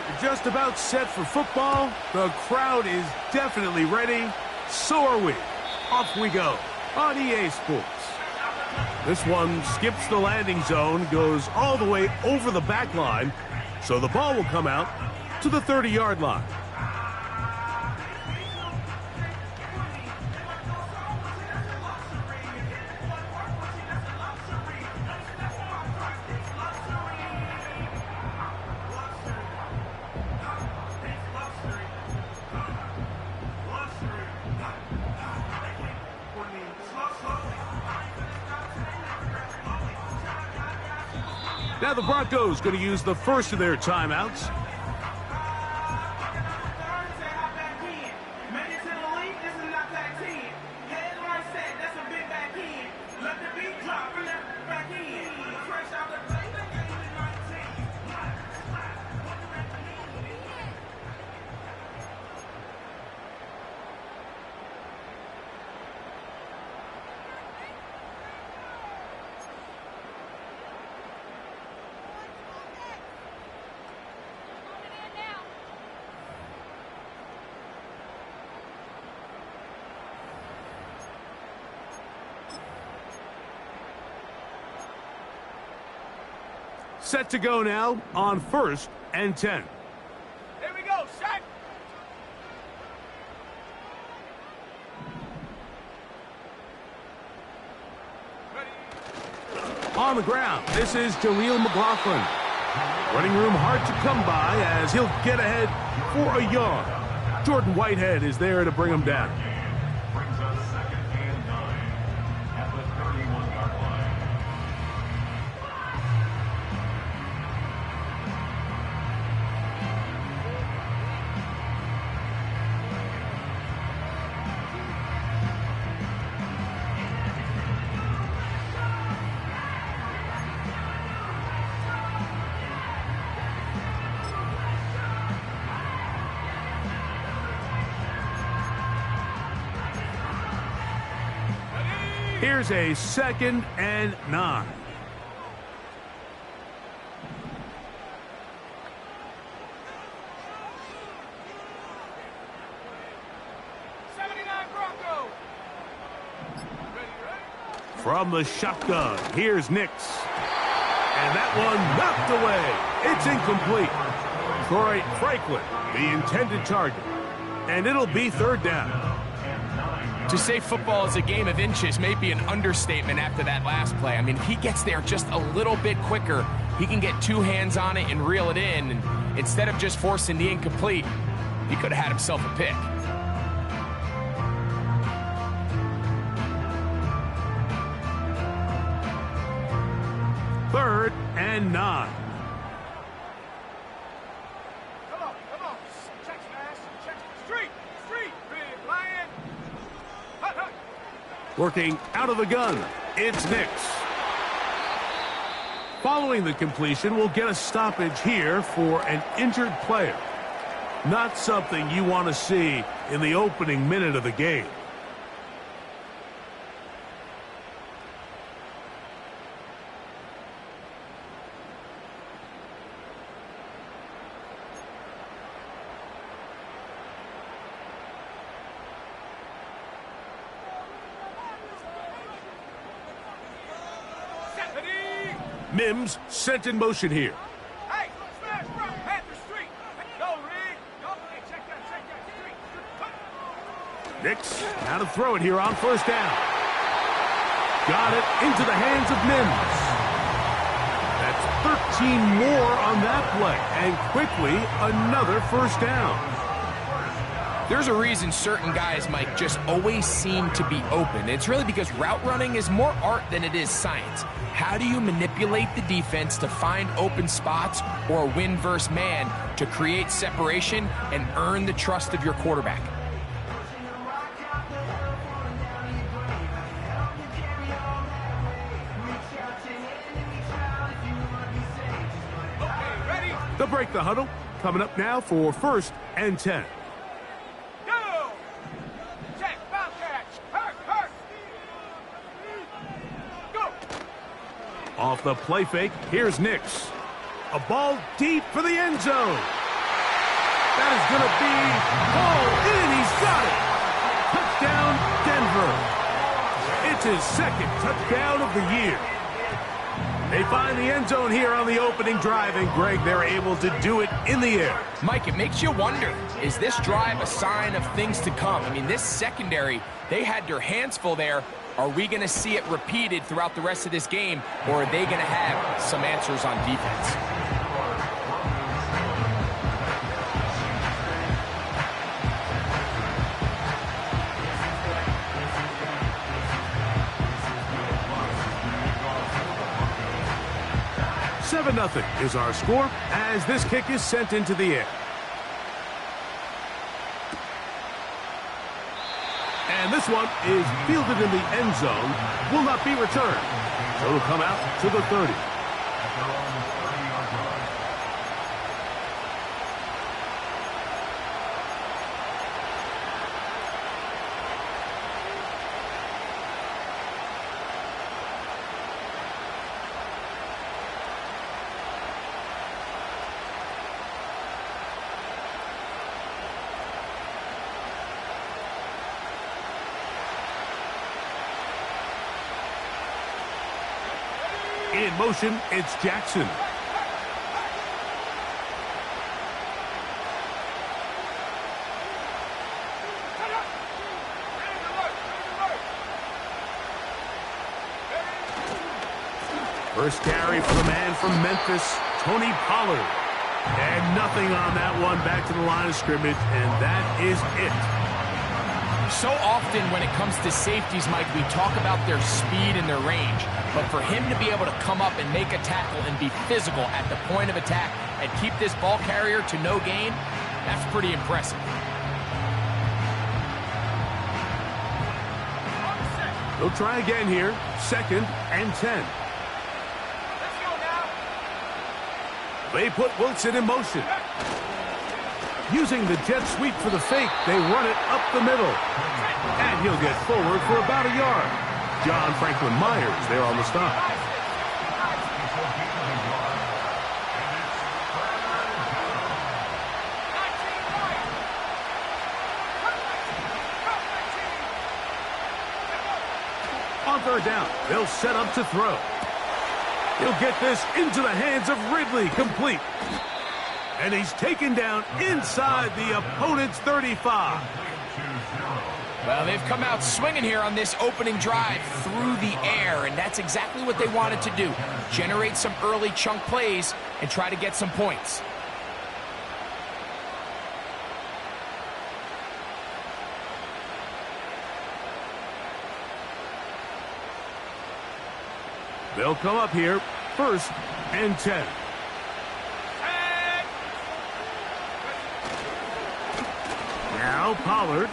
You're just about set for football. The crowd is definitely ready. So are we. Off we go on EA Sports. This one skips the landing zone, goes all the way over the back line, so the ball will come out to the 30-yard line. Now the Broncos going to use the first of their timeouts. Set to go now on 1st and 10. Here we go, Shaq. On the ground, this is Jaleel McLaughlin. Running room hard to come by as he'll get ahead for a yard. Jordan Whitehead is there to bring him down. Brings us 2nd and 9 at the 31-yard line. Here's a 2nd and 9. From the shotgun, here's Nix. And that one knocked away. It's incomplete. Troy Franklin, the intended target. And it'll be 3rd down. To say football is a game of inches may be an understatement after that last play. I mean, if he gets there just a little bit quicker, he can get 2 hands on it and reel it in. And instead of just forcing the incomplete, he could have had himself a pick. Third and 9. Come on. Check smash. Check street. Big lion. Hut. Working out of the gun, it's Nix. Following the completion, we'll get a stoppage here for an injured player. Not something you want to see in the opening minute of the game. Mims sent in motion here. Hey, smash, bro. Panther Street. Go, Reed. Go, check that street. Nix, now to throw it here on 1st down. Got it into the hands of Mims. That's 13 more on that play, and quickly another 1st down. There's a reason certain guys, Mike, just always seem to be open. It's really because route running is more art than it is science. How do you manipulate the defense to find open spots or win versus man to create separation and earn the trust of your quarterback? Okay, ready? They'll break the huddle. Coming up now for 1st and 10. Go! Check, foul catch. Hurt. Go! Off the play fake, here's Nix. A ball deep for the end zone. That is going to be hauled in. He's got it. Touchdown, Denver. It's his second touchdown of the year. They find the end zone here on the opening drive, and Greg, they're able to do it in the air. Mike, it makes you wonder, is this drive a sign of things to come? I mean, this secondary, they had their hands full there. Are we going to see it repeated throughout the rest of this game, or are they going to have some answers on defense? Nothing is our score as this kick is sent into the air. And this one is fielded in the end zone, will not be returned. So it'll come out to the 30. In motion, it's Jackson. First carry for the man from Memphis, Tony Pollard. And nothing on that one, back to the line of scrimmage, and that is it. So often when it comes to safeties, Mike, we talk about their speed and their range. But for him to be able to come up and make a tackle and be physical at the point of attack and keep this ball carrier to no gain, that's pretty impressive. They'll try again here. 2nd and 10. Let's go now. They put Wilson in motion. Using the jet sweep for the fake, they run it up the middle. And he'll get forward for about a yard. John Franklin Myers there on the stop. On third down, they'll set up to throw. He'll get this into the hands of Ridley, complete. And he's taken down inside the opponent's 35. Well, they've come out swinging here on this opening drive through the air, and that's exactly what they wanted to do. Generate some early chunk plays and try to get some points. They'll come up here, 1st and 10. Now Pollard.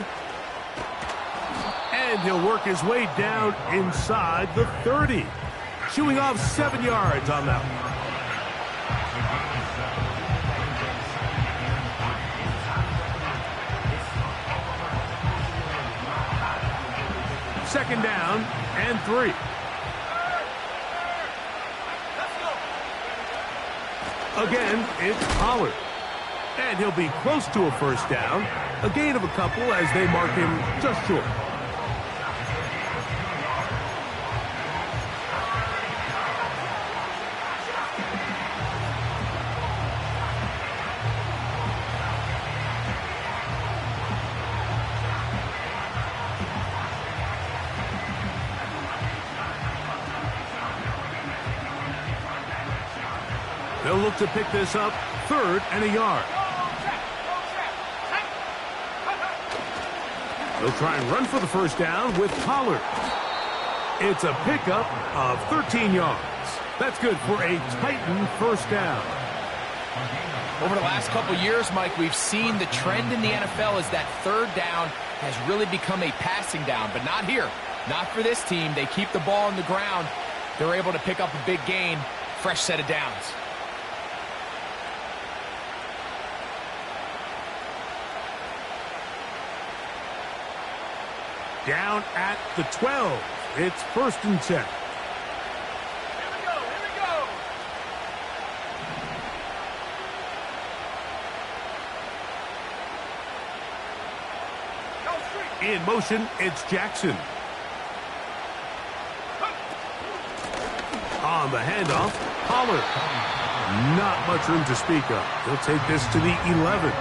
And he'll work his way down inside the 30. Shooing off 7 yards on that one. Second down and 3. Again, it's Pollard. And he'll be close to a first down. A gain of a couple as they mark him just short. They'll look to pick this up, 3rd and a yard. They'll try and run for the first down with Pollard. It's a pickup of 13 yards. That's good for a Titan first down. Over the last couple years, Mike, we've seen the trend in the NFL is that 3rd down has really become a passing down, but not here. Not for this team. They keep the ball on the ground. They're able to pick up a big gain, fresh set of downs. Down at the 12. It's 1st and 10. Here we go. In motion, it's Jackson. On the handoff, Pollard. Not much room to speak of. He'll take this to the 11.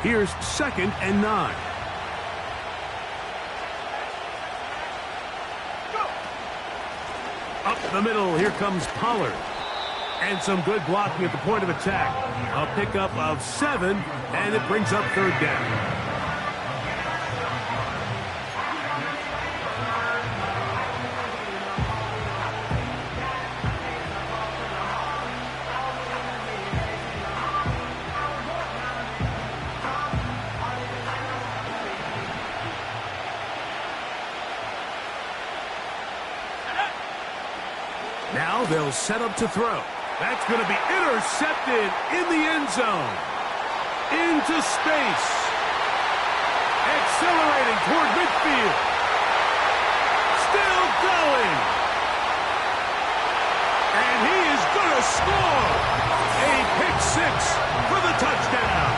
Here's 2nd and 9. Up the middle, here comes Pollard. And some good blocking at the point of attack. A pickup of 7, and it brings up 3rd down. Now they'll set up to throw. That's going to be intercepted in the end zone. Into space. Accelerating toward midfield. Still going. And he is going to score. A pick 6 for the touchdown.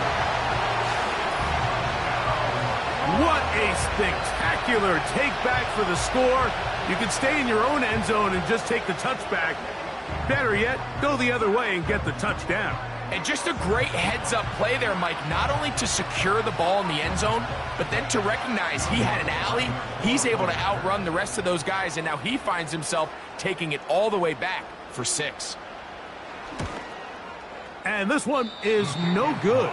What a spectacular take back for the score. You can stay in your own end zone and just take the touchback. Better yet, go the other way and get the touchdown. And just a great heads-up play there, Mike, not only to secure the ball in the end zone, but then to recognize he had an alley. He's able to outrun the rest of those guys, and now he finds himself taking it all the way back for 6. And this one is no good.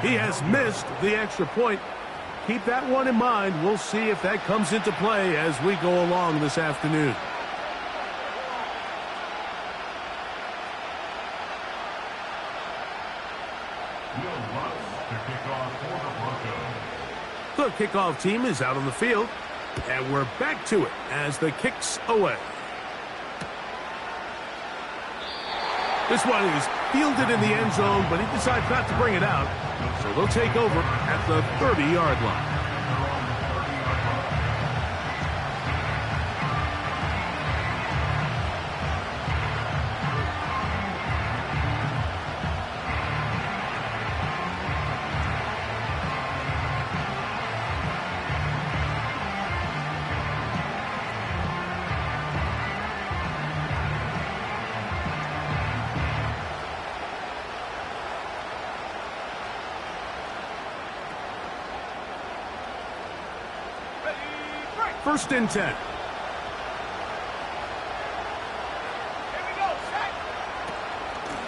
He has missed the extra point. Keep that one in mind. We'll see if that comes into play as we go along this afternoon. The kickoff team is out on the field, and we're back to it as the kick's away. This one is fielded in the end zone, but he decides not to bring it out. So they'll take over at the 30-yard line. First and 10.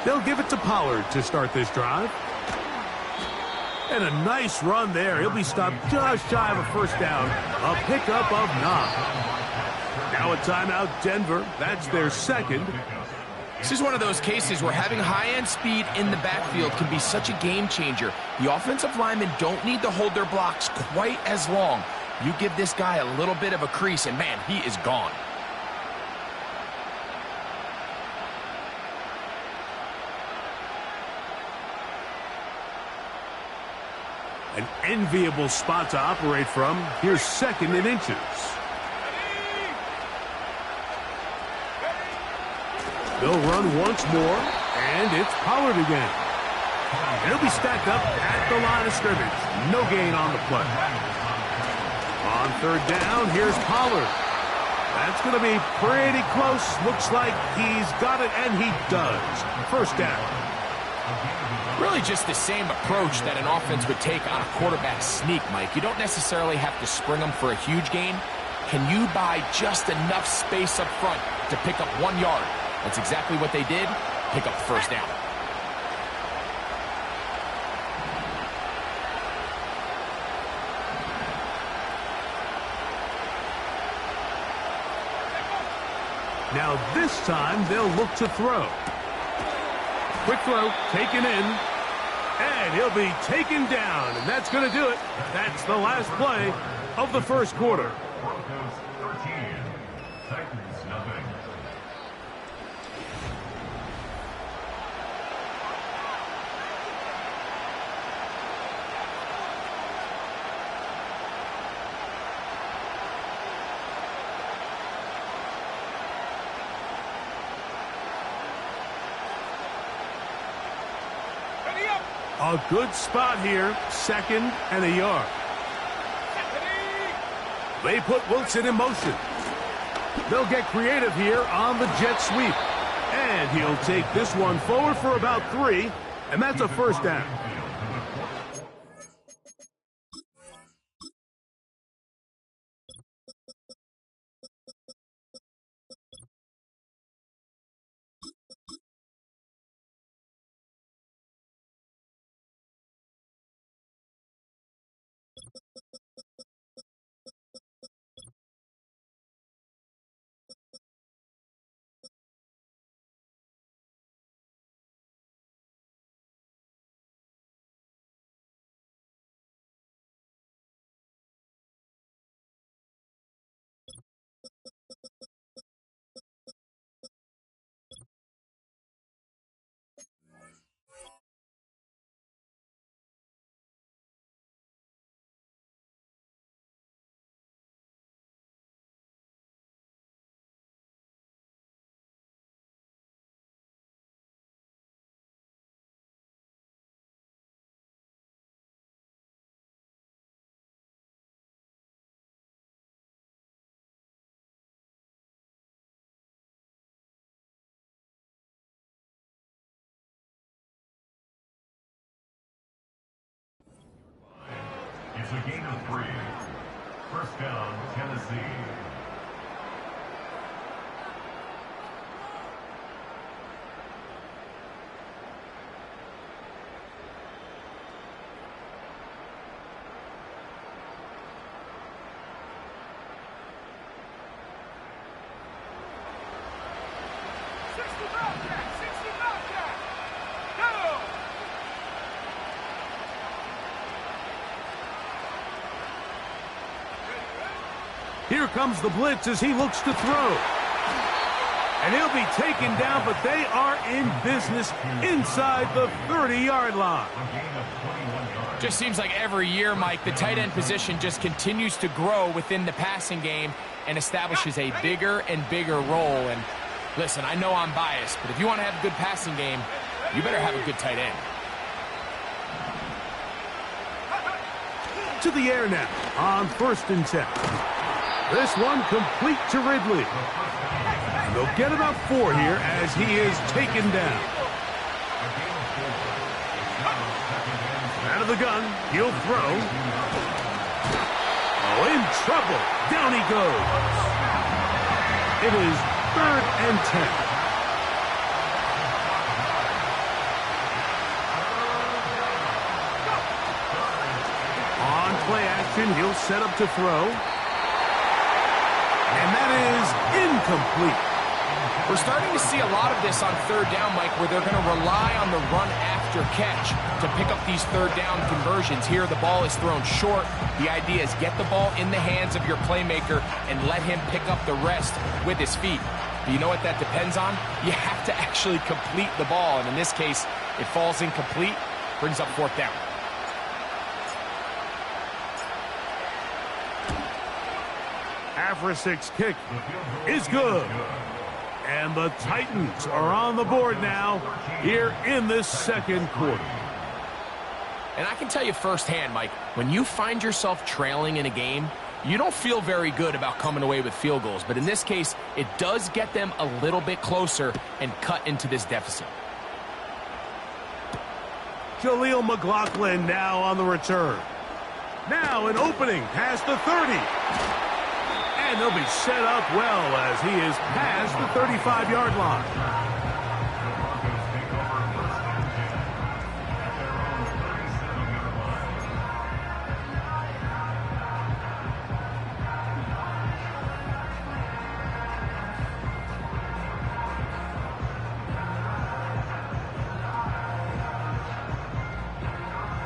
They'll give it to Pollard to start this drive. And a nice run there. He'll be stopped just shy of a first down. A pickup of 9. Now a timeout, Denver. That's their 2nd. This is one of those cases where having high-end speed in the backfield can be such a game changer. The offensive linemen don't need to hold their blocks quite as long. You give this guy a little bit of a crease, and man, he is gone. An enviable spot to operate from. Here's 2nd and inches. They'll run once more, and it's Pollard again. He'll be stacked up at the line of scrimmage. No gain on the play. On 3rd down, here's Pollard. That's going to be pretty close. Looks like he's got it, and he does. First down. Really just the same approach that an offense would take on a quarterback sneak, Mike. You don't necessarily have to spring them for a huge gain. Can you buy just enough space up front to pick up 1 yard? That's exactly what they did. Pick up the first down. Now this time they'll look to throw. Quick throw, taken in, and he'll be taken down, and that's going to do it. That's the last play of the first quarter. A good spot here, 2nd and a yard. They put Wilson in motion. They'll get creative here on the jet sweep. And he'll take this one forward for about 3, and that's a first down. It's a gain of 3. First down, Tennessee. Here comes the blitz as he looks to throw. And he'll be taken down, but they are in business inside the 30-yard line. Just seems like every year, Mike, the tight end position just continues to grow within the passing game and establishes a bigger and bigger role. And listen, I know I'm biased, but if you want to have a good passing game, you better have a good tight end. To the air now on 1st and 10. This one complete to Ridley. And they'll get about 4 here as he is taken down. Out of the gun, he'll throw. Oh, in trouble. Down he goes. It is 3rd and 10. On play action, he'll set up to throw. And that is incomplete. We're starting to see a lot of this on 3rd down, Mike, where they're going to rely on the run after catch to pick up these 3rd down conversions. Here, the ball is thrown short. The idea is get the ball in the hands of your playmaker and let him pick up the rest with his feet. But you know what that depends on? You have to actually complete the ball. And in this case, it falls incomplete, brings up 4th down. Afric's kick is good. And the Titans are on the board now here in this 2nd quarter. And I can tell you firsthand, Mike, when you find yourself trailing in a game, you don't feel very good about coming away with field goals. But in this case, it does get them a little bit closer and cut into this deficit. Jaleel McLaughlin now on the return. Now an opening past the 30. And they'll be set up well as he is past the 35-yard line.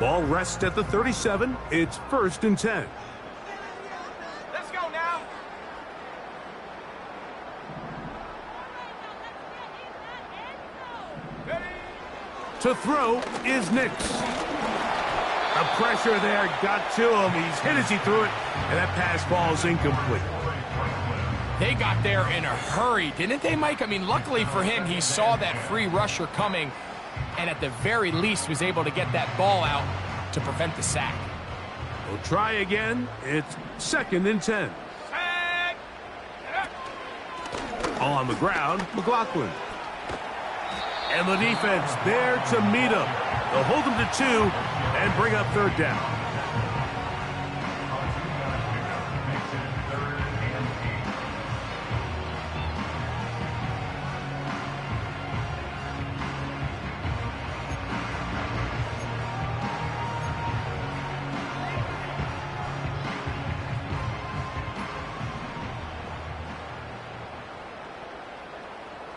Ball rests at the 37. It's 1st and 10. Let's go now. To throw is Nix. The pressure there got to him. He's hit as he threw it, and that pass falls incomplete. They got there in a hurry, didn't they, Mike? I mean, luckily for him, he saw that free rusher coming, and at the very least was able to get that ball out to prevent the sack. We'll try again. It's 2nd and 10. On the ground, McLaughlin. And the defense there to meet him. They'll hold him to 2 and bring up 3rd down.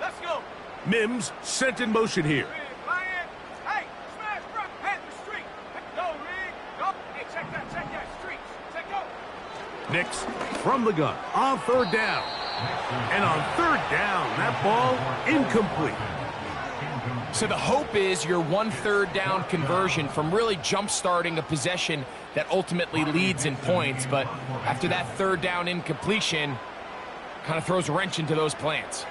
Let's go. Mims sent in motion here. Hey, smash, bro. Panther Street. Go, Rig. Go. Hey, check that street. Check go. Nix from the gun on 3rd down. And on 3rd down, that ball incomplete. So the hope is your 1/3 down conversion from really jump-starting a possession that ultimately leads in points. But after that 3rd down incompletion, kind of throws a wrench into those plans.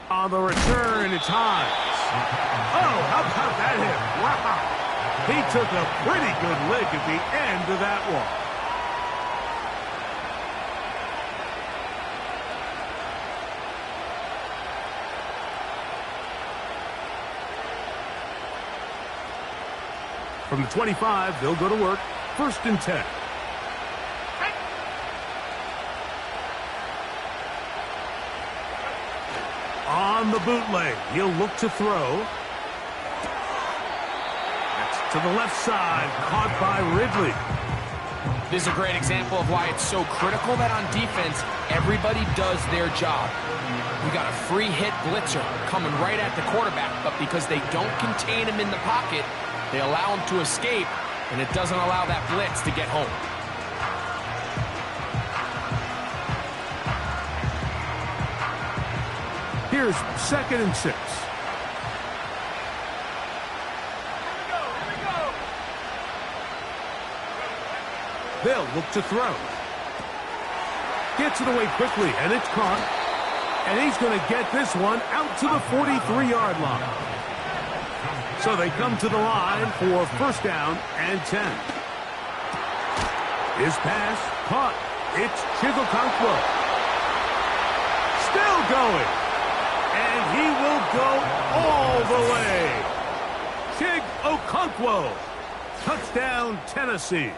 On the return, it's Hines. Oh, how about that hit? Wow. He took a pretty good lick at the end of that one. From the 25, they'll go to work. 1st and 10. On the bootleg, he'll look to throw. That's to the left side, caught by Ridley. This is a great example of why it's so critical that on defense, everybody does their job. We got a free hit blitzer coming right at the quarterback, but because they don't contain him in the pocket, they allow him to escape, and it doesn't allow that blitz to get home. Here's 2nd and 6. Here we go. They'll look to throw. Gets it away quickly, and it's caught. And he's going to get this one out to the 43-yard line. So they come to the line for 1st down and 10. His pass caught. It's Chigokonkwo. Still going. And he will go all the way. Chig Okonkwo. Touchdown, Tennessee.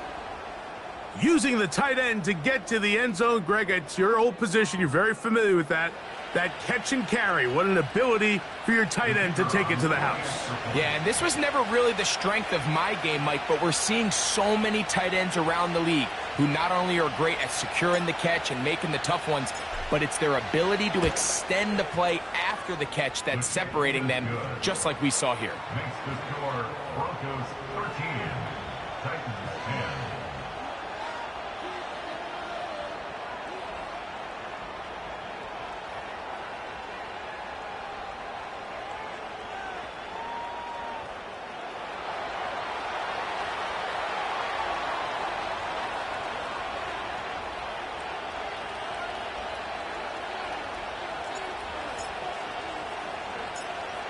Using the tight end to get to the end zone, Greg, it's your old position. You're very familiar with that. That catch and carry. What an ability for your tight end to take it to the house. Yeah, and this was never really the strength of my game, Mike, but we're seeing so many tight ends around the league who not only are great at securing the catch and making the tough ones, but it's their ability to extend the play after the catch that's separating them, just like we saw here. Makes the score Broncos 13, Titans 10.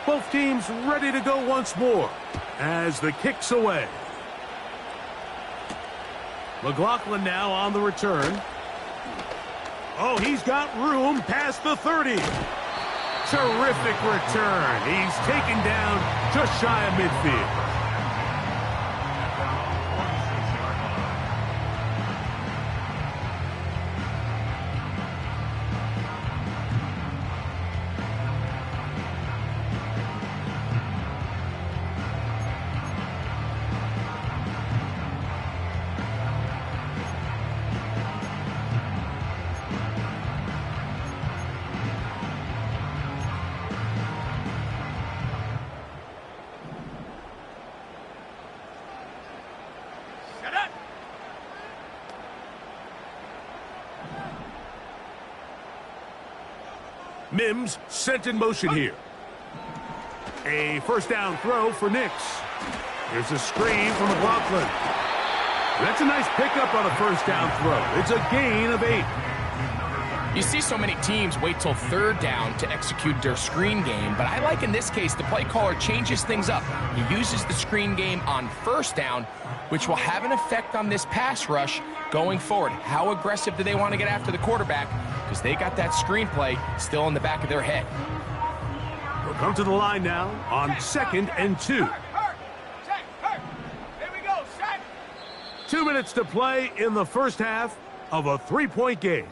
Both teams ready to go once more as the kick's away. McLaughlin now on the return. Oh, he's got room past the 30. Terrific return. He's taken down just shy of midfield. Mims sent in motion here. A first down throw for Nix. Here's a screen from McLaughlin. That's a nice pickup on a first down throw. It's a gain of 8. You see so many teams wait till third down to execute their screen game, but I like in this case the play caller changes things up. He uses the screen game on first down, which will have an effect on this pass rush going forward. How aggressive do they want to get after the quarterback? Because they got that screenplay still in the back of their head. We'll come to the line now on 2nd and 2. Here we go, set. 2 minutes to play in the first half of a 3-point game.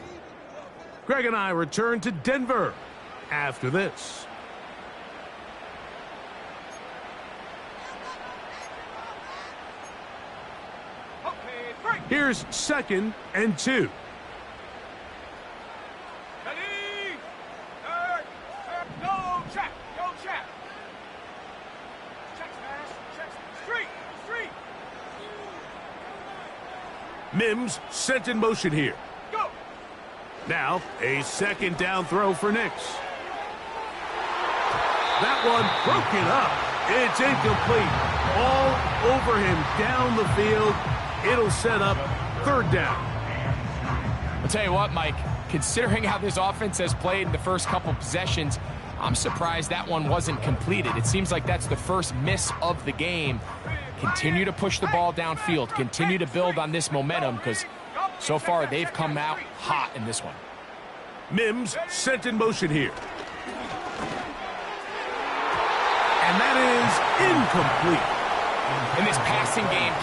Greg and I return to Denver after this. Okay, 3. Here's 2nd and 2. Ready? Third. Go, check. Go, check. Check, smash. Check. Street. Mims sent in motion here. Go. Now, a second down throw for Nix. That one broken up. It's incomplete. All over him down the field. It'll set up third down. I'll tell you what, Mike, considering how this offense has played in the first couple possessions, I'm surprised that one wasn't completed. It seems like that's the first miss of the game. Continue to push the ball downfield. Continue to build on this momentum because so far they've come out hot in this one. Mims sent in motion here. And that is incomplete. In this passing game,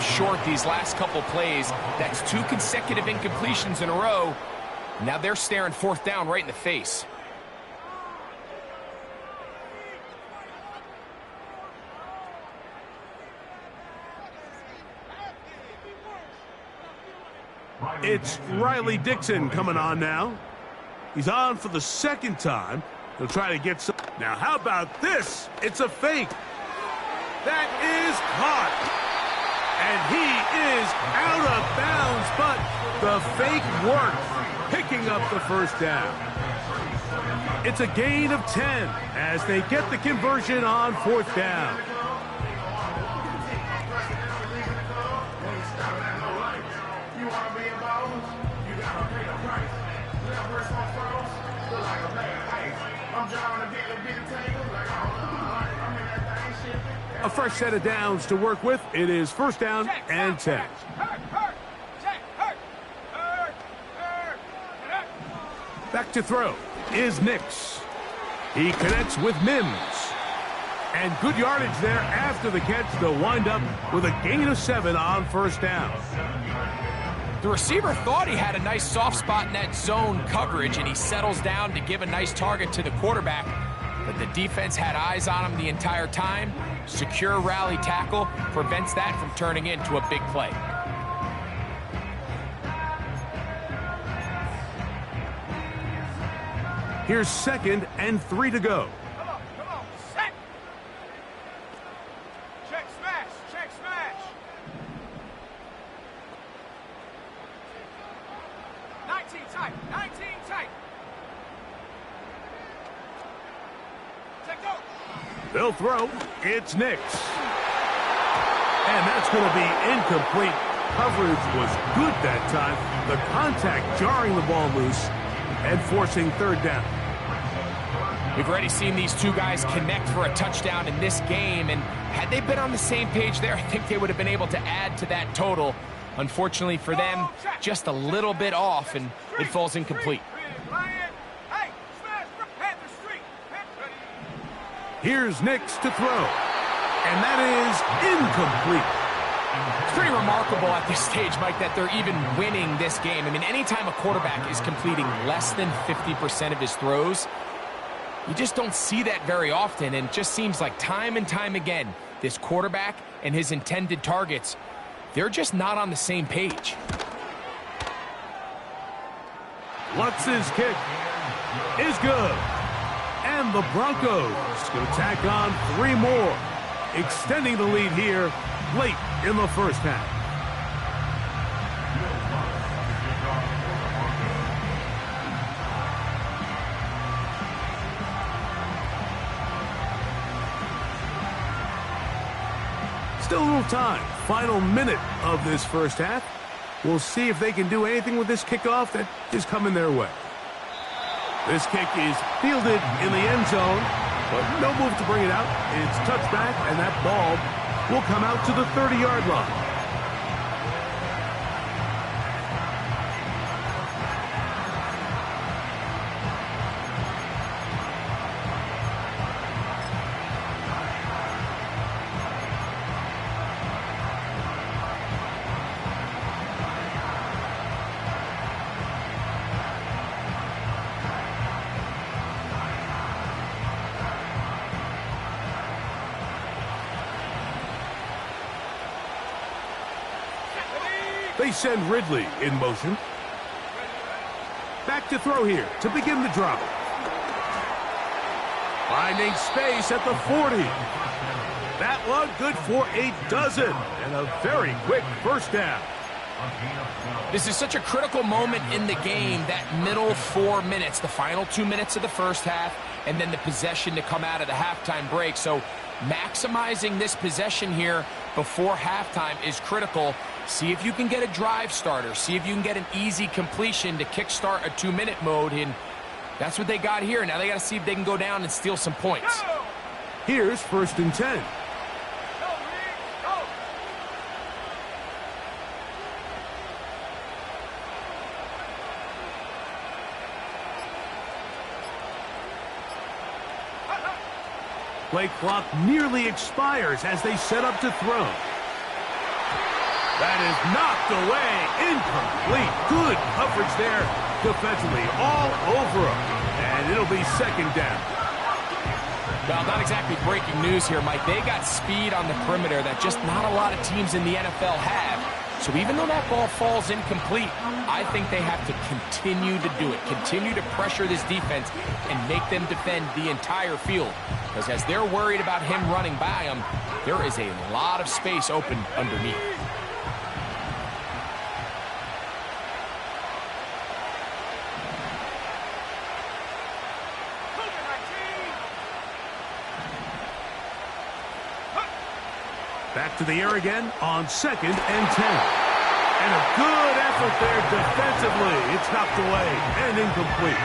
short these last couple plays. That's 2 consecutive incompletions in a row. Now they're staring 4th down right in the face. It's Riley Dixon coming on now. He's on for the 2nd time. He'll try to get some. Now, how about this? It's a fake. That is caught. And he is out of bounds, but the fake worked, picking up the 1st down. It's a gain of 10 as they get the conversion on 4th down. A fresh set of downs to work with. It is 1st down and 10. Back to throw is Nix. He connects with Mims. And good yardage there after the catch. They'll wind up with a gain of 7 on 1st down. The receiver thought he had a nice soft spot in that zone coverage, and he settles down to give a nice target to the quarterback. But the defense had eyes on him the entire time. Secure rally tackle prevents that from turning into a big play. Here's 2nd and 3 to go. Come on, set. Check smash. 19 tight. Check go. They'll throw. It's Nix. And that's going to be incomplete. Coverage was good that time. The contact jarring the ball loose and forcing 3rd down. We've already seen these 2 guys connect for a touchdown in this game, and had they been on the same page there, I think they would have been able to add to that total. Unfortunately for them, just a little bit off, and it falls incomplete. Here's Nix to throw. And that is incomplete. It's pretty remarkable at this stage, Mike, that they're even winning this game. I mean, anytime a quarterback is completing less than 50% of his throws, you just don't see that very often, and it just seems like time and time again, this quarterback and his intended targets, they're just not on the same page. Lutz's kick is good. And the Broncos going to tack on 3 more, extending the lead here late in the 1st half. Still a little time. Final minute of this 1st half. We'll see if they can do anything with this kickoff that is coming their way. This kick is fielded in the end zone, but no move to bring it out. It's touchback, and that ball will come out to the 30-yard line. They send Ridley in motion. Back to throw here to begin the drive. Finding space at the 40. That one good for a dozen. And a very quick 1st down. This is such a critical moment in the game, that middle 4 minutes, the final 2 minutes of the 1st half, and then the possession to come out of the halftime break. So maximizing this possession here before halftime is critical. See if you can get a drive starter. See if you can get an easy completion to kickstart a 2-minute mode, and that's what they got here. Now they got to see if they can go down and steal some points. Here's 1st and 10. Play clock nearly expires as they set up to throw. That is knocked away. Incomplete. Good coverage there defensively. All over him. And it'll be second down. Well, not exactly breaking news here, Mike. They got speed on the perimeter that just not a lot of teams in the NFL have. So even though that ball falls incomplete, I think they have to continue to do it. Continue to pressure this defense and make them defend the entire field. Because as they're worried about him running by them, there is a lot of space open underneath. Back to the air again on 2nd and 10. And a good effort there defensively. It's knocked away and incomplete.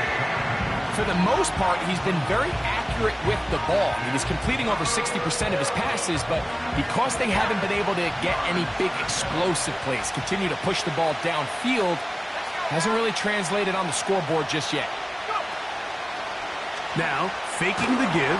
For the most part, he's been very accurate with the ball. He was completing over 60% of his passes, but because they haven't been able to get any big explosive plays, continue to push the ball downfield, hasn't really translated on the scoreboard just yet. Now, faking the give.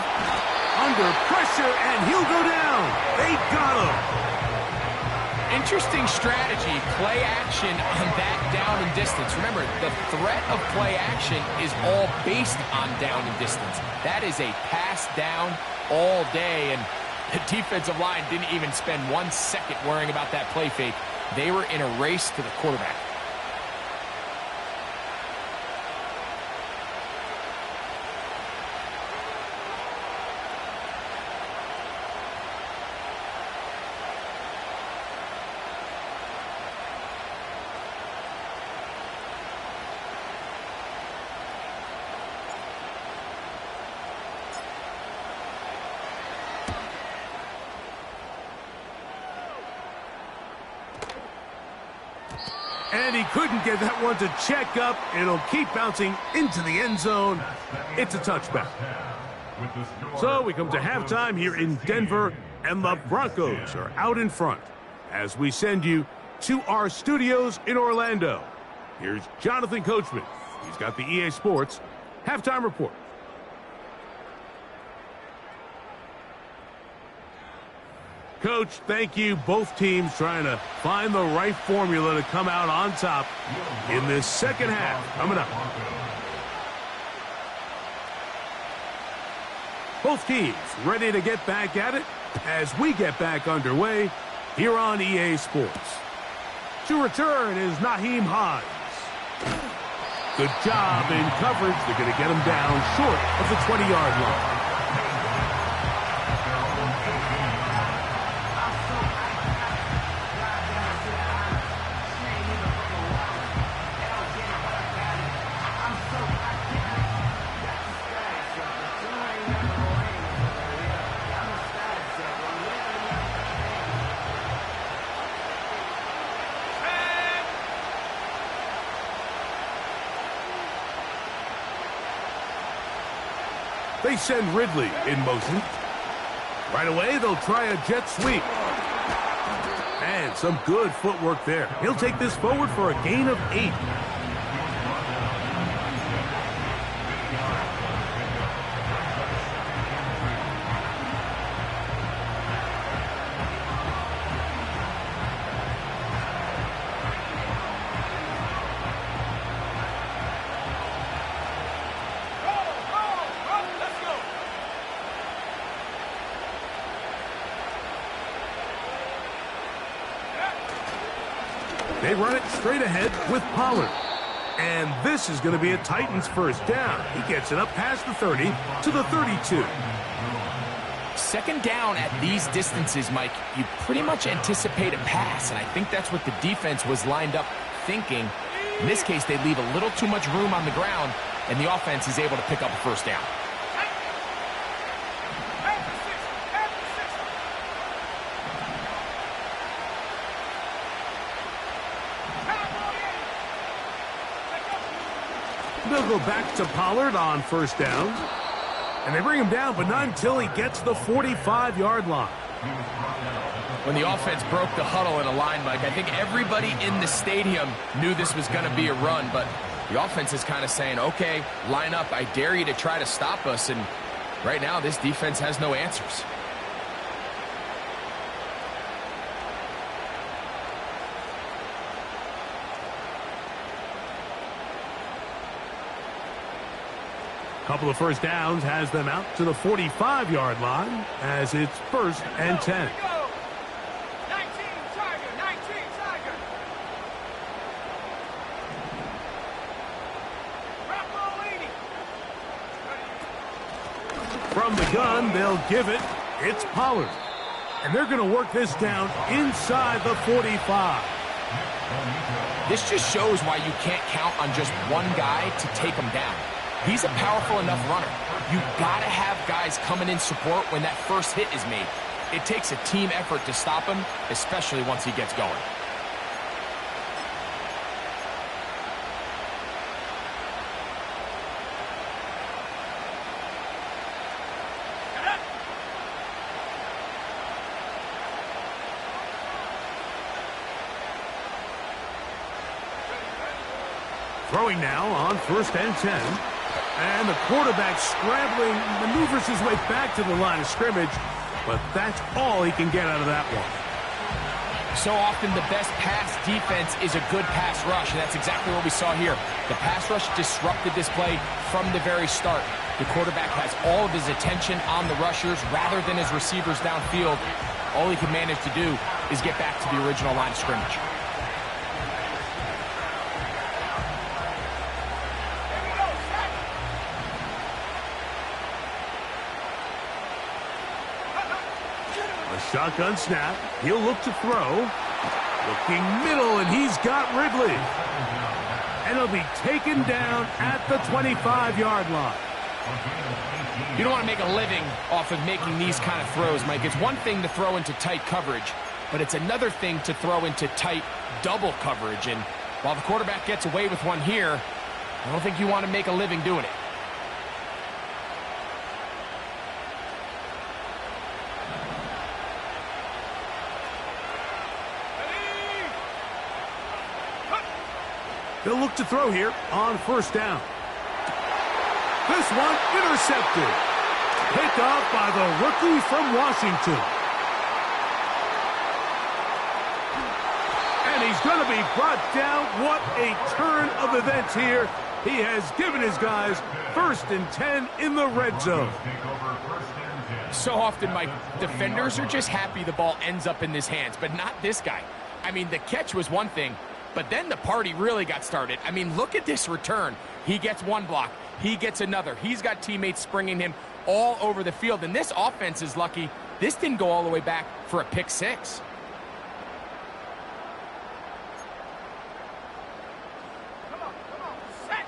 Under pressure, and he'll go down. They got him. Interesting strategy, play action on that down and distance. Remember, the threat of play action is all based on down and distance. That is a pass down all day, and the defensive line didn't even spend 1 second worrying about that play fake. They were in a race to the quarterback. And he couldn't get that one to check up. It'll keep bouncing into the end zone. It's a touchback. So we come to halftime here in Denver, and the Broncos are out in front as we send you to our studios in Orlando. Here's Jonathan Coachman. He's got the EA Sports halftime report. Coach, thank you. Both teams trying to find the right formula to come out on top in this second half. Coming up. Both teams ready to get back at it as we get back underway here on EA Sports. To return is Naheem Hines. Good job in coverage. They're going to get him down short of the 20-yard line. They send Ridley in motion. Right away, they'll try a jet sweep. And some good footwork there. He'll take this forward for a gain of 8. They run it straight ahead with Pollard. And this is going to be a Titans first down. He gets it up past the 30 to the 32. Second down at these distances, Mike, you pretty much anticipate a pass, and I think that's what the defense was lined up thinking. In this case, they leave a little too much room on the ground, and the offense is able to pick up a first down. They'll go back to Pollard on first down. And they bring him down, but not until he gets the 45-yard line. When the offense broke the huddle in a line, Mike, I think everybody in the stadium knew this was going to be a run, but the offense is kind of saying, okay, line up, I dare you to try to stop us, and right now this defense has no answers. Couple of first downs has them out to the 45-yard line as it's 1st and 10. Here we go. 19 Tiger, 19 Tiger. Rock roll 80. From the gun, they'll give it. It's Pollard. And they're going to work this down inside the 45. This just shows why you can't count on just one guy to take him down. He's a powerful enough runner. You've got to have guys coming in support when that first hit is made. It takes a team effort to stop him, especially once he gets going. Throwing now on 1st and 10. And the quarterback scrambling, maneuvers his way back to the line of scrimmage. But that's all he can get out of that one. So often the best pass defense is a good pass rush, and that's exactly what we saw here. The pass rush disrupted this play from the very start. The quarterback has all of his attention on the rushers rather than his receivers downfield. All he can manage to do is get back to the original line of scrimmage. Shotgun snap. He'll look to throw. Looking middle, and he's got Ridley. And he'll be taken down at the 25-yard line. You don't want to make a living off of making these kind of throws, Mike. It's one thing to throw into tight coverage, but it's another thing to throw into tight double coverage. And while the quarterback gets away with one here, I don't think you want to make a living doing it. They'll look to throw here on 1st down. This one intercepted. Picked off by the rookie from Washington. And he's going to be brought down. What a turn of events here. He has given his guys 1st and 10 in the red zone. So often, Mike, defenders are just happy the ball ends up in his hands, but not this guy. I mean, the catch was one thing, but then the party really got started. I mean, look at this return. He gets one block. He gets another. He's got teammates springing him all over the field. And this offense is lucky. This didn't go all the way back for a pick six. Come on, set.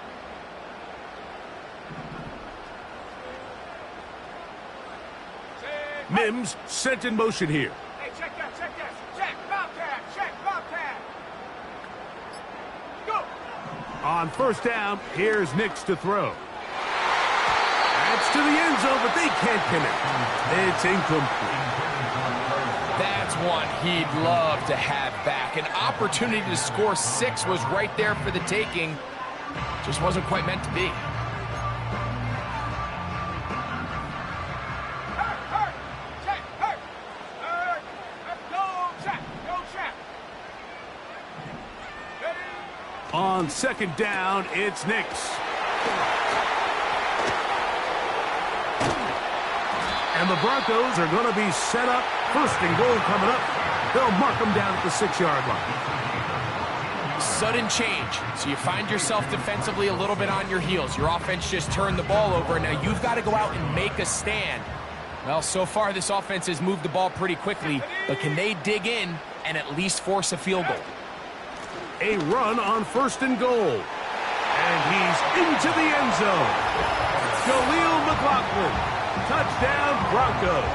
Mims sent in motion here. Hey, check that. Check, Bobcat. Go. On 1st down, here's Nix to throw. That's to the end zone, but they can't connect. It's incomplete. That's one he'd love to have back. An opportunity to score 6 was right there for the taking. Just wasn't quite meant to be. On 2nd down, it's Nix. And the Broncos are going to be set up. 1st and goal coming up. They'll mark them down at the 6-yard line. Sudden change. So you find yourself defensively a little bit on your heels. Your offense just turned the ball over, and now you've got to go out and make a stand. Well, so far this offense has moved the ball pretty quickly, but can they dig in and at least force a field goal? A run on 1st and goal. And he's into the end zone. Jaleel McLaughlin. Touchdown, Broncos.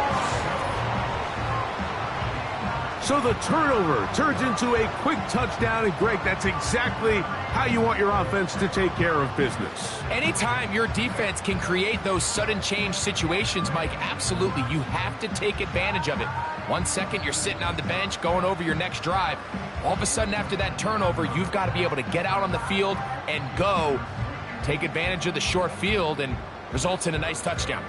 So the turnover turns into a quick touchdown, and Greg, that's exactly how you want your offense to take care of business. Anytime your defense can create those sudden change situations, Mike, absolutely, you have to take advantage of it. 1 second, you're sitting on the bench, going over your next drive. All of a sudden, after that turnover, you've got to be able to get out on the field and go. Take advantage of the short field, and results in a nice touchdown.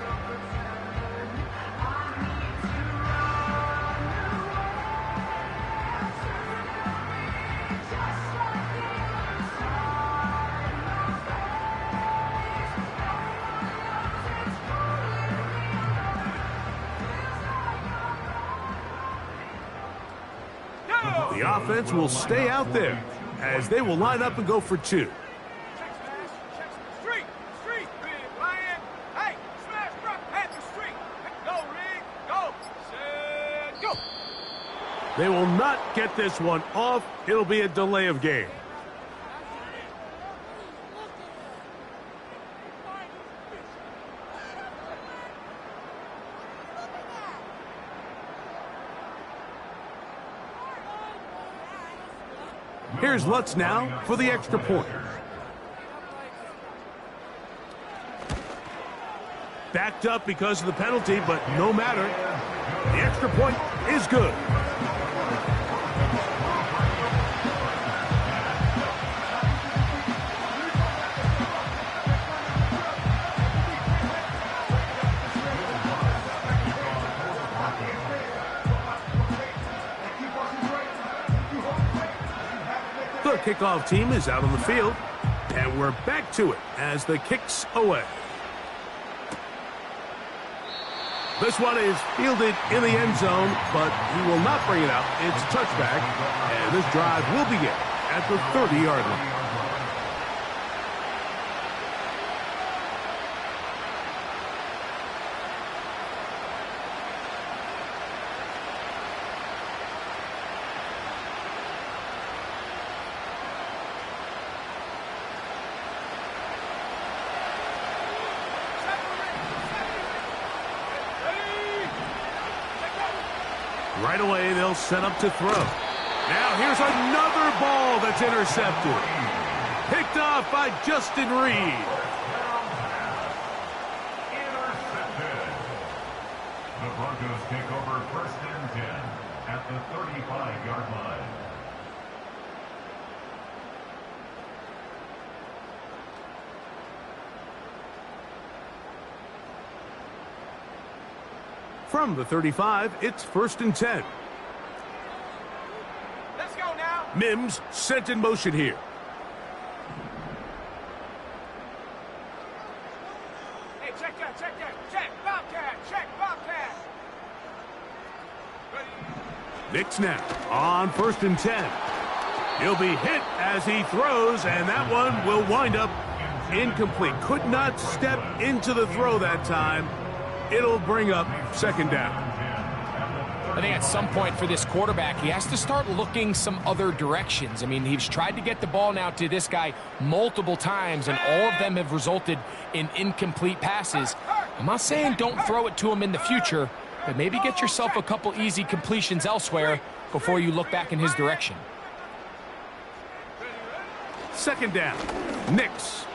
offense will stay out there as they will line up and go for two. Check smash. Check street. Street. Big lion. Hey, smash, rock, at the street. Go, Rig. Go. Set. Go. They will not get this one off. It'll be a delay of game. Here's Lutz now for the extra point. Backed up because of the penalty, but no matter. The extra point is good. The kickoff team is out on the field, and we're back to it as the kick's away. This one is fielded in the end zone, but he will not bring it out. It's a touchback, and this drive will begin at the 30-yard line. Right away, they'll set up to throw. Now here's another ball that's intercepted. Picked off by Justin Reed. Intercepted. The Broncos take over 1st and 10 at the 35-yard line. From the 35, it's 1st and 10. Let's go now. Mims sent in motion here. Hey, check that. Check. Bobcat. Check, Bobcat. Ready. Knicks now on 1st and 10. He'll be hit as he throws, and that one will wind up incomplete. Could not step into the throw that time. It'll bring up 2nd down. I think at some point for this quarterback, he has to start looking some other directions. I mean, he's tried to get the ball now to this guy multiple times, and all of them have resulted in incomplete passes. I'm not saying don't throw it to him in the future, but maybe get yourself a couple easy completions elsewhere before you look back in his direction. 2nd down. Knicks.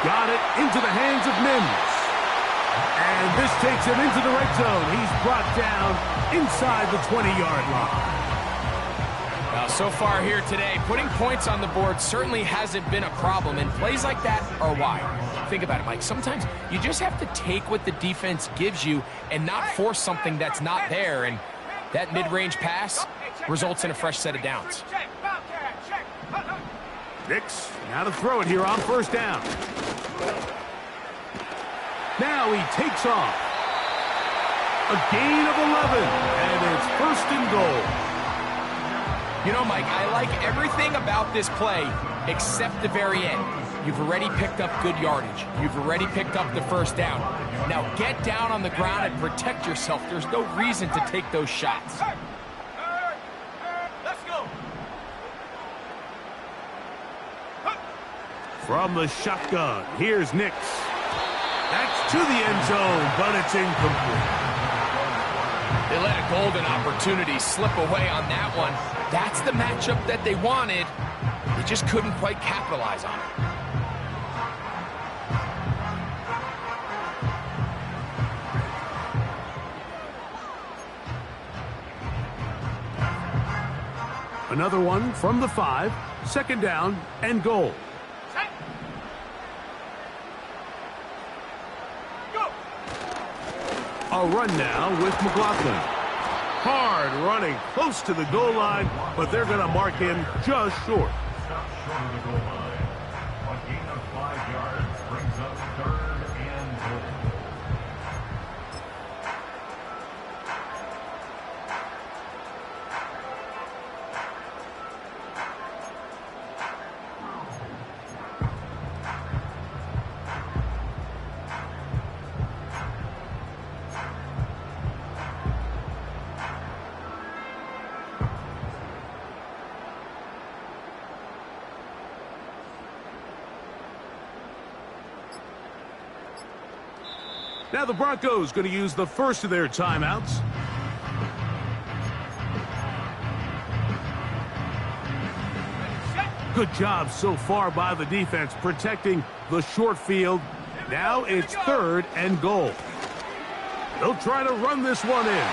Got it into the hands of Mims. And this takes him into the red zone. He's brought down inside the 20-yard line. Now, so far here today, putting points on the board certainly hasn't been a problem, and plays like that are why. Think about it, Mike. Sometimes you just have to take what the defense gives you and not force something that's not there, and that mid-range pass results in a fresh set of downs. Check, Bobcat. Check. Knicks now to throw it here on 1st down. Now he takes off. A gain of 11, and it's 1st and goal. You know, Mike, I like everything about this play except the very end. You've already picked up good yardage. You've already picked up the 1st down. Now get down on the ground and protect yourself. There's no reason to take those shots. Let's go. From the shotgun, here's Knicks. That's to the end zone, but it's incomplete. They let a golden opportunity slip away on that one. That's the matchup that they wanted. They just couldn't quite capitalize on it. Another one from the 5, 2nd down and goal. A run now with McLaughlin. Hard running close to the goal line, but they're going to mark him just short. Stop short of the goal line. A gain of 5 yards brings up 3rd and goal. Now the Broncos going to use the first of their timeouts. Good job so far by the defense protecting the short field. Now it's 3rd and goal. They'll try to run this one in.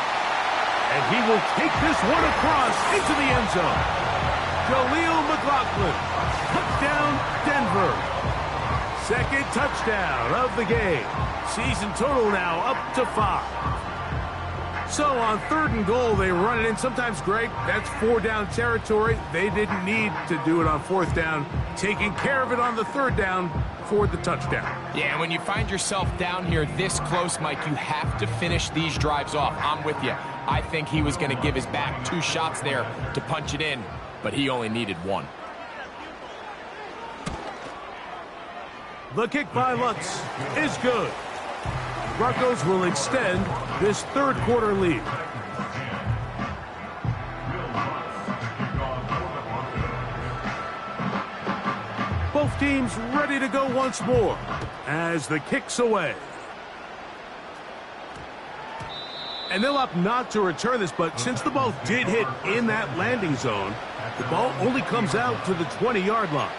And he will take this one across into the end zone. Jaleel McLaughlin. Touchdown, Denver. 2nd touchdown of the game. Season total now up to 5. So on 3rd and goal, they run it in. Sometimes, Greg, that's 4-down territory. They didn't need to do it on 4th down. Taking care of it on the 3rd down for the touchdown. Yeah, and when you find yourself down here this close, Mike, you have to finish these drives off. I'm with you. I think he was going to give his back 2 shots there to punch it in, but he only needed 1. The kick by Lutz is good. Broncos will extend this 3rd quarter lead. Both teams ready to go once more as the kick's away. And they'll opt not to return this, but since the ball did hit in that landing zone, the ball only comes out to the 20-yard line.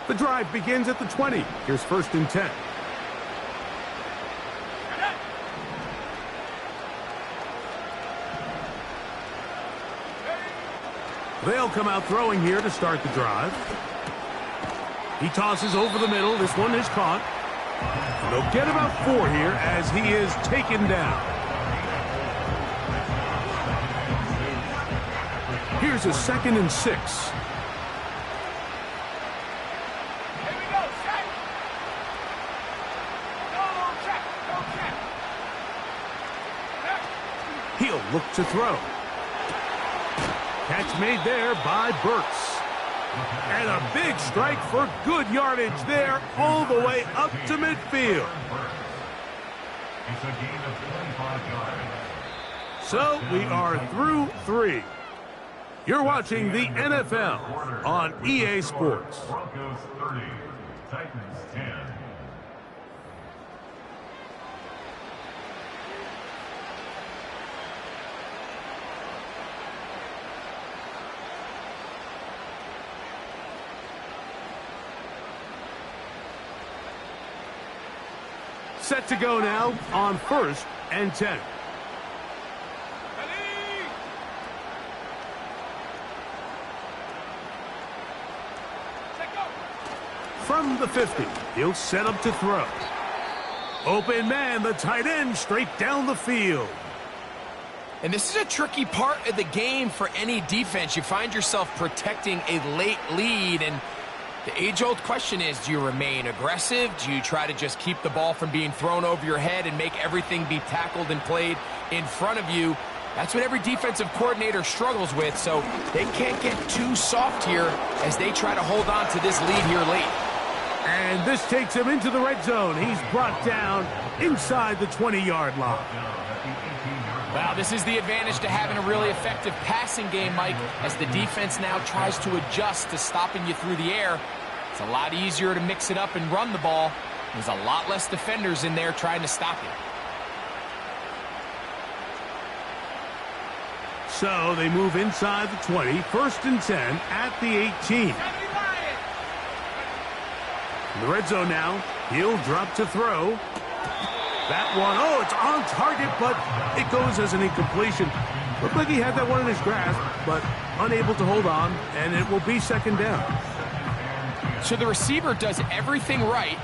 The drive begins at the 20. Here's 1st and 10. They'll come out throwing here to start the drive. He tosses over the middle. This one is caught. They'll get about 4 here as he is taken down. Here's a 2nd and 6. He'll look to throw. Catch made there by Burks. And a big strike for good yardage there all the way up to midfield. It's a gain of 25 yards. So we are through 3. You're watching the NFL on EA Sports. Broncos 30, Titans 10. Set to go now on 1st and 10. From the 50, he'll set up to throw. Open man, the tight end, straight down the field. And this is a tricky part of the game for any defense. You find yourself protecting a late lead, and the age-old question is, do you remain aggressive? Do you try to just keep the ball from being thrown over your head and make everything be tackled and played in front of you? That's what every defensive coordinator struggles with, so they can't get too soft here as they try to hold on to this lead here late. And this takes him into the red zone. He's brought down inside the 20-yard line. Wow, this is the advantage to having a really effective passing game, Mike, as the defense now tries to adjust to stopping you through the air. It's a lot easier to mix it up and run the ball. There's a lot less defenders in there trying to stop you. So they move inside the 20, 1st and 10 at the 18. In the red zone now, he'll drop to throw. That one, oh, it's on target, but it goes as an incompletion. Looked like he had that one in his grasp, but unable to hold on, and it will be 2nd down. So the receiver does everything right,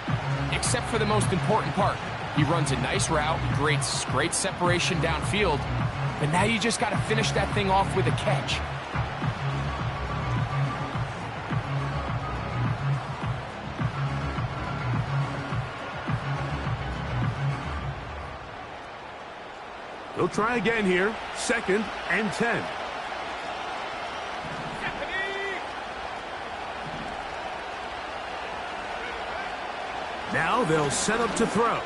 except for the most important part. He runs a nice route, great separation downfield, but now you just got to finish that thing off with a catch. They'll try again here, 2nd and 10. Now they'll set up to throw.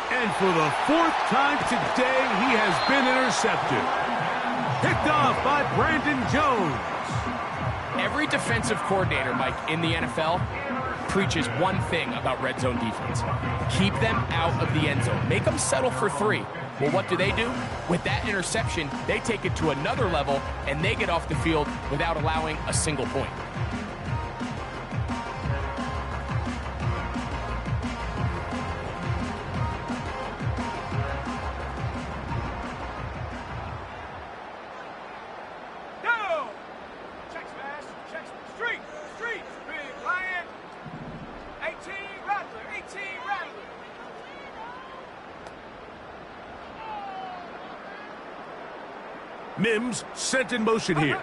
And for the 4th time today, he has been intercepted. Picked off by Brandon Jones. Every defensive coordinator, Mike, in the NFL preaches one thing about red zone defense. Keep them out of the end zone. Make them settle for 3. Well, what do? With that interception, they take it to another level, and they get off the field without allowing a single point. Mims sent in motion here.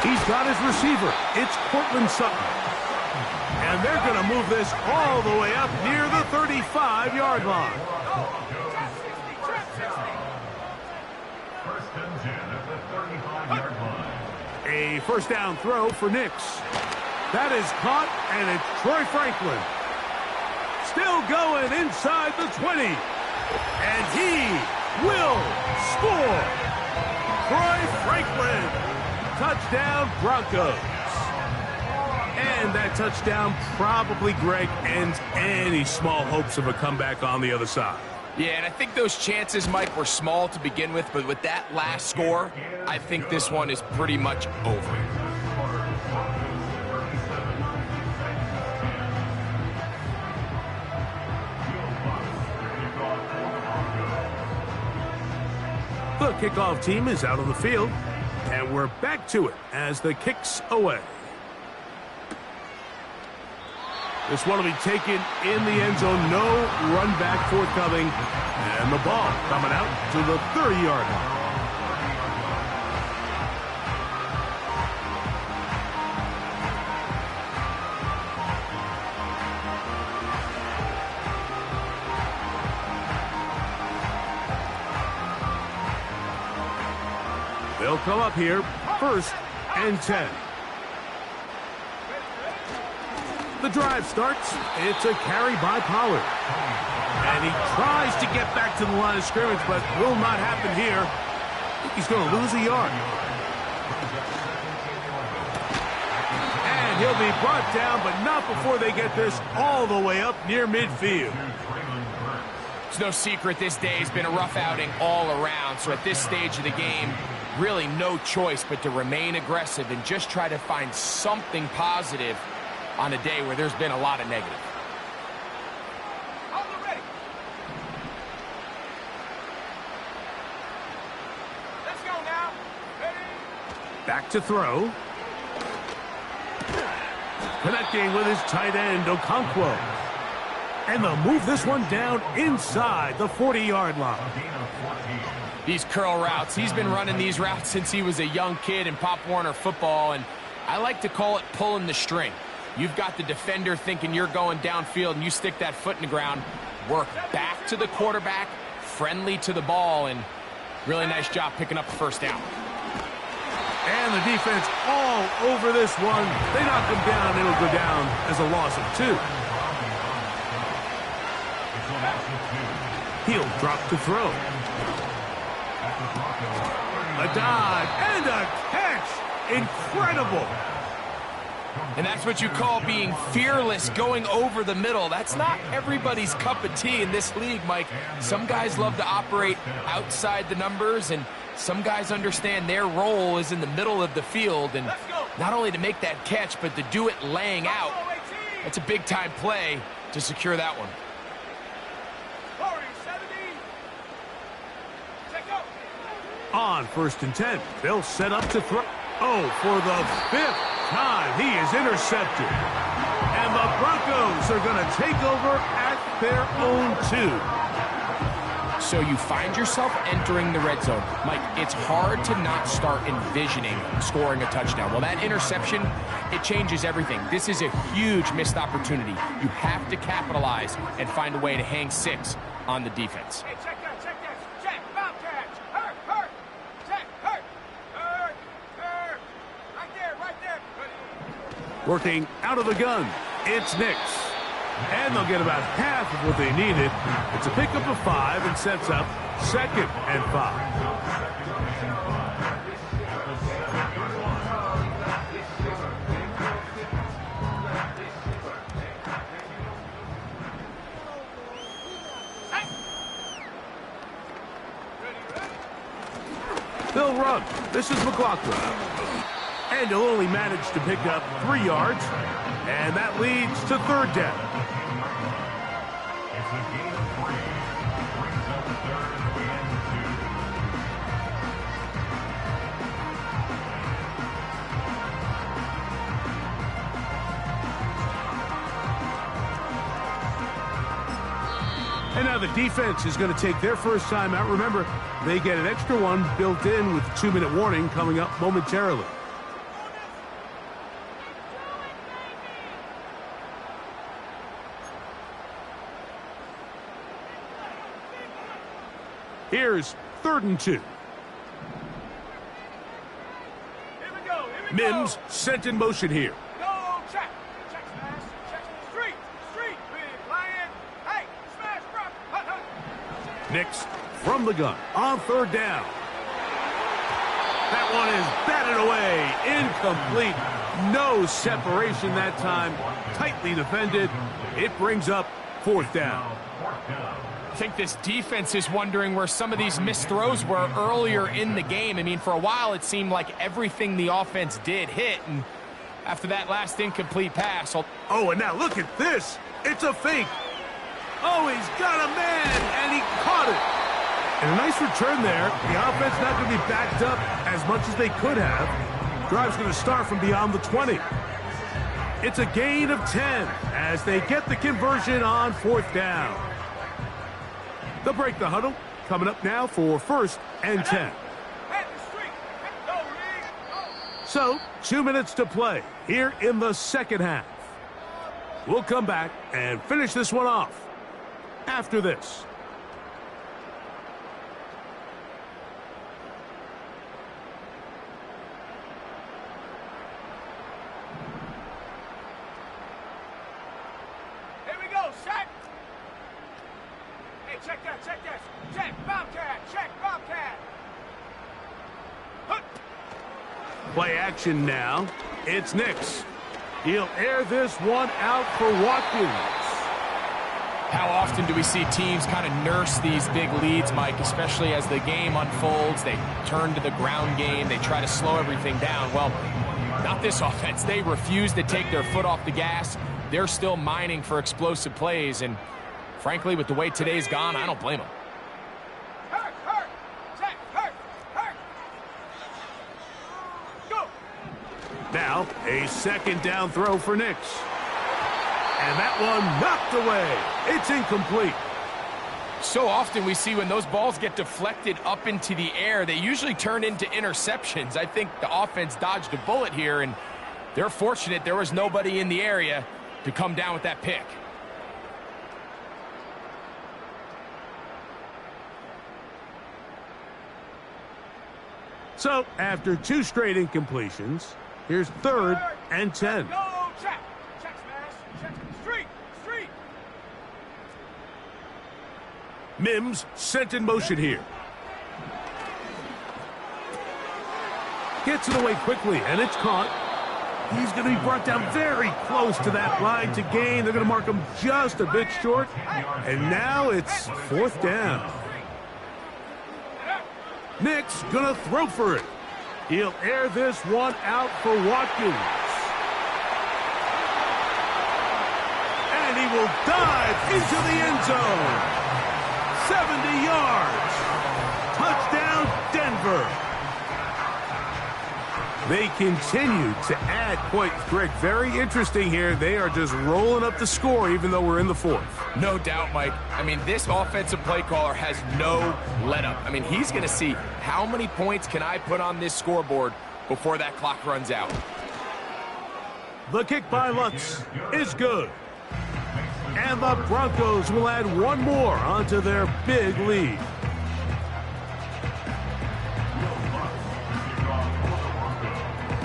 He's got his receiver. It's Cortland Sutton. And they're going to move this all the way up near the 35-yard line. First and 10 at the 35-yard line. A first down throw for Nix. That is caught, and it's Troy Franklin. Still going inside the 20. And he will score. Troy Franklin. Touchdown, Broncos. And that touchdown probably, Greg, ends any small hopes of a comeback on the other side. Yeah, and I think those chances, Mike, were small to begin with, but with that last score, I think this one is pretty much over. The kickoff team is out on the field, and we're back to it as the kick's away. This one will be taken in the end zone. No run back forthcoming, and the ball coming out to the 30-yard line. They'll come up here, 1st and 10. The drive starts. It's a carry by Pollard. And he tries to get back to the line of scrimmage, but will not happen here. I think he's going to lose a yard. And he'll be brought down, but not before they get this all the way up near midfield. It's no secret this day has been a rough outing all around, so at this stage of the game, really no choice but to remain aggressive and just try to find something positive on a day where there's been a lot of negative. Let's go now. Ready? Back to throw. Connecting with his tight end, Okonkwo. And they'll move this one down inside the 40-yard line. These curl routes, he's been running these routes since he was a young kid in Pop Warner football, and I like to call it pulling the string. You've got the defender thinking you're going downfield, and you stick that foot in the ground, work back to the quarterback, friendly to the ball, and really nice job picking up the first down. And the defense all over this one. They knock him down. It'll go down as a loss of 2. He'll drop to throw. A dive and a catch. Incredible. And that's what you call being fearless, going over the middle. That's not everybody's cup of tea in this league, Mike. Some guys love to operate outside the numbers, and some guys understand their role is in the middle of the field, and not only to make that catch, but to do it laying out. That's a big-time play to secure that one. 40, 70. Check go. On 1st and 10, they'll set up to throw. Oh, for the 5th time, he is intercepted. And the Broncos are going to take over at their own 2. So you find yourself entering the red zone. Mike, it's hard to not start envisioning scoring a touchdown. Well, that interception, it changes everything. This is a huge missed opportunity. You have to capitalize and find a way to hang 6 on the defense. Hey, check that, check that. Check, foul catch. Hurt, hurt. Check, hurt. Hurt, hurt. Right there, right there. Working out of the gun, it's Nix. And they'll get about half of what they needed. It's a pickup of 5 and sets up 2nd and 5. They'll run. This is McLaughlin. And he'll only manage to pick up 3 yards. And that leads to 3rd down. It's a gain of 3. Brings up 3rd and 2. And now the defense is going to take their first time out. Remember, they get an extra one built in with 2-minute warning coming up momentarily. Here's 3rd and 2. Here we go. Mims sent in motion here. Go, check. Check smash. Check street. Street. Big lion. Hey, smash drop. Hut, hut. Nix from the gun on 3rd down. That one is batted away. Incomplete. No separation that time. Tightly defended. It brings up 4th down. I think this defense is wondering where some of these missed throws were earlier in the game. I mean, for a while, it seemed like everything the offense did hit, and after that last incomplete pass. Oh, and now look at this. It's a fake. Oh, he's got a man, and he caught it. And a nice return there. The offense not going to be backed up as much as they could have. Drive's going to start from beyond the 20. It's a gain of 10 as they get the conversion on 4th down. They'll break the huddle. Coming up now for 1st and 10. So, 2 minutes to play here in the 2nd half. We'll come back and finish this one off after this. Here we go, set. Hey, check that, check that. Check, Bobcat. Hut. Play action now. It's Nix. He'll air this one out for Watkins. How often do we see teams kind of nurse these big leads, Mike, especially as the game unfolds? They turn to the ground game. They try to slow everything down. Well, not this offense. They refuse to take their foot off the gas. They're still mining for explosive plays, and frankly, with the way today's gone, I don't blame them. Hurt. Check, hurt. Go. Now, a 2nd down throw for Nix. And that one knocked away. It's incomplete. So often we see when those balls get deflected up into the air, they usually turn into interceptions. I think the offense dodged a bullet here, and they're fortunate there was nobody in the area to come down with that pick. So, after 2 straight incompletions, here's 3rd and 10. Go, check. Check smash. Check street. Mims sent in motion here. Gets it away quickly, and it's caught. He's going to be brought down very close to that line to gain. They're going to mark him just a bit short. And now it's 4th down. Nix going to throw for it. He'll air this one out for Watkins. And he will dive into the end zone. 70 yards. Touchdown, Denver. They continue to add points. Greg, very interesting here. They are just rolling up the score even though we're in the 4th. No doubt, Mike. I mean, this offensive play caller has no let-up. I mean, he's going to see how many points can I put on this scoreboard before that clock runs out. The kick by Lutz is good. And the Broncos will add one more onto their big lead.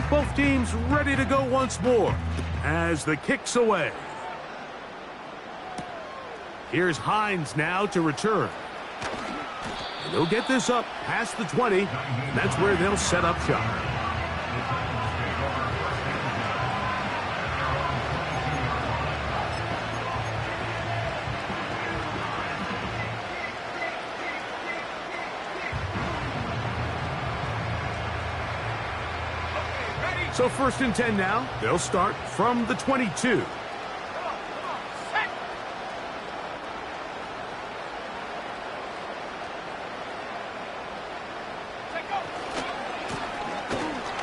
Both Both teams ready to go once more as the kick's away. Here's Hines now to return. And they'll get this up past the 20. And that's where they'll set up shop. So 1st and 10 now. They'll start from the 22.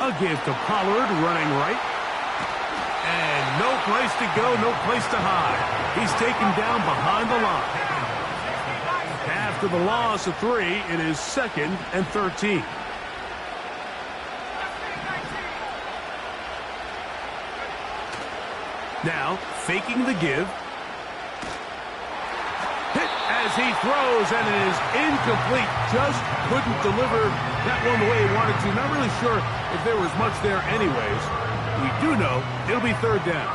A give to Pollard, running right. And no place to go, no place to hide. He's taken down behind the line. After the loss of 3, it is 2nd and 13. Now, faking the give. Hit as he throws, and it is incomplete. Just couldn't deliver that one the way he wanted to. Not really sure if there was much there anyways. We do know it'll be 3rd down.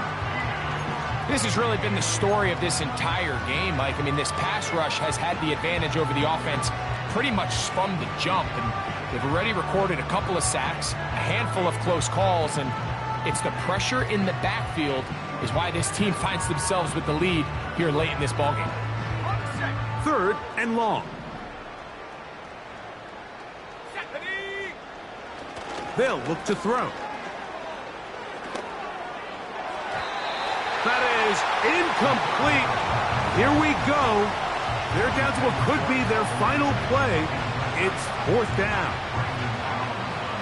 This has really been the story of this entire game, Mike. I mean, this pass rush has had the advantage over the offense pretty much from the jump. And they've already recorded a couple of sacks, a handful of close calls, and it's the pressure in the backfield is why this team finds themselves with the lead here late in this ballgame. 3rd and long. They'll look to throw. That is incomplete. Here we go. They're down to what could be their final play. It's 4th down.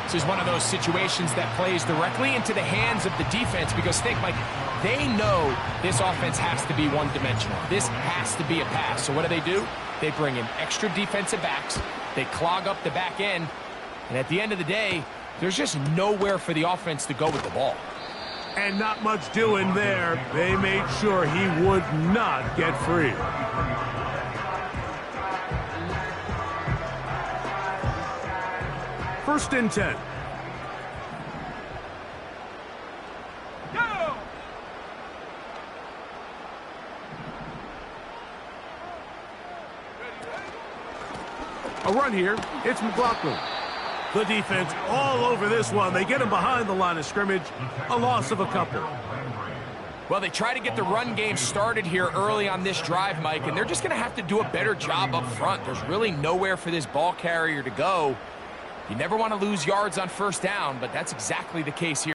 This is one of those situations that plays directly into the hands of the defense because think, Mike, they know this offense has to be one-dimensional. This has to be a pass. So what do? They bring in extra defensive backs. They clog up the back end. And at the end of the day, there's just nowhere for the offense to go with the ball. And not much doing there. They made sure he would not get free. First and 10. Go! A run here. It's McLaughlin. The defense all over this one. They get him behind the line of scrimmage. A loss of a couple. Well, they try to get the run game started here early on this drive, Mike, and they're just going to have to do a better job up front. There's really nowhere for this ball carrier to go. You never want to lose yards on 1st down, but that's exactly the case here.